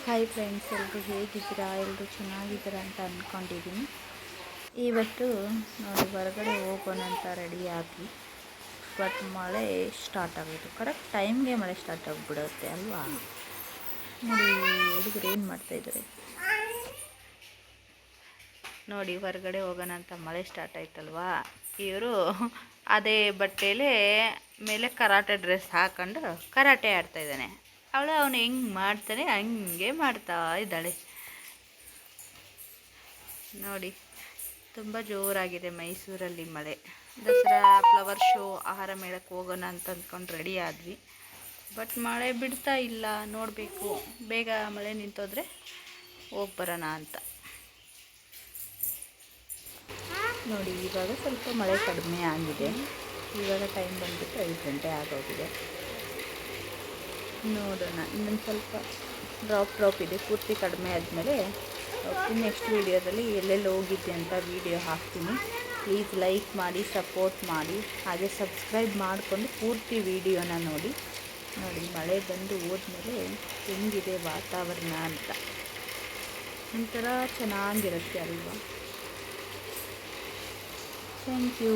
Hi friends, ಎಲ್ಲರೂ ಹೇಗಿದ್ದೀರಾ? ಎಲ್ಲರೂ ಚೆನ್ನಾಗಿದ್ದೀರಾ ಅಂತ ಅಂದ್ಕೊಂಡಿದ್ದೀನಿ. ಇವತ್ತು ನೋಡಿ ಹೊರಗಡೆ ಹೋಗೋಣ ಅಂತ ರೆಡಿ ಆಗಿ, ಬಟ್ ಮಳೆ ಸ್ಟಾರ್ಟ್ ಆಗೋದು. ಕರೆಕ್ಟ್ ಟೈಮ್ಗೆ ಮಳೆ ಸ್ಟಾರ್ಟ್ ಆಗಿಬಿಡುತ್ತೆ ಅಲ್ವಾ? ನೋಡಿ ಹುಡುಗರು ಏನು ಮಾಡ್ತಾಯಿದ್ದಾರೆ ನೋಡಿ. ಹೊರಗಡೆ ಹೋಗೋಣ ಅಂತ ಮಳೆ ಸ್ಟಾರ್ಟ್ ಆಯ್ತಲ್ವಾ, ಇವರು ಅದೇ ಬಟ್ಟೆಯಲ್ಲೇ ಮೇಲೆ ಕರಾಟೆ ಡ್ರೆಸ್ ಹಾಕೊಂಡು ಕರಾಟೆ ಆಡ್ತಾಯಿದ್ದಾನೆ. ಅವನು ಹೆಂಗೆ ಮಾಡ್ತಾನೆ ಹಂಗೆ ಮಾಡ್ತಾ ಇದ್ದಾಳೆ ನೋಡಿ. ತುಂಬ ಜೋರಾಗಿದೆ ಮೈಸೂರಲ್ಲಿ ಮಳೆ. ದಸರಾ ಫ್ಲವರ್ ಶೋ ಆಹಾರ ಮೇಳಕ್ಕೆ ಹೋಗೋಣ ಅಂತ ಅಂದ್ಕೊಂಡು ರೆಡಿ ಆದ್ವಿ, ಬಟ್ ಮಳೆ ಬಿಡ್ತಾ ಇಲ್ಲ. ನೋಡಬೇಕು, ಬೇಗ ಮಳೆ ನಿಂತೋದ್ರೆ ಹೋಗಿ ಬರೋಣ ಅಂತ ನೋಡಿ. ಇವಾಗ ಸ್ವಲ್ಪ ಮಳೆ ಕಡಿಮೆ ಆಗಿದೆ. ಇವಾಗ ಟೈಮ್ ಬಂದುಬಿಟ್ಟು 5 ಗಂಟೆ ಆಗೋಗಿದೆ. ನೋಡೋಣ, ಇನ್ನೊಂದು ಸ್ವಲ್ಪ ಡ್ರಾಪ್ ಇದೆ. ಪೂರ್ತಿ ಕಡಿಮೆ ಆದಮೇಲೆ ನೆಕ್ಸ್ಟ್ ವೀಡಿಯೋದಲ್ಲಿ ಎಲ್ಲೆಲ್ಲಿ ಹೋಗಿದ್ದೆ ಅಂತ ವೀಡಿಯೋ ಹಾಕ್ತೀನಿ. ಪ್ಲೀಸ್ ಲೈಕ್ ಮಾಡಿ, ಸಪೋರ್ಟ್ ಮಾಡಿ, ಹಾಗೆ ಸಬ್ಸ್ಕ್ರೈಬ್ ಮಾಡಿಕೊಂಡು ಪೂರ್ತಿ ವೀಡಿಯೋನ ನೋಡಿ. ಮಳೆ ಬಂದು ಹೋದ್ಮೇಲೆ ಹೆಂಗಿದೆ ವಾತಾವರಣ ಅಂತ ಒಂಥರ ಚೆನ್ನಾಗಿರುತ್ತೆ ಅಲ್ವಾ? Thank you.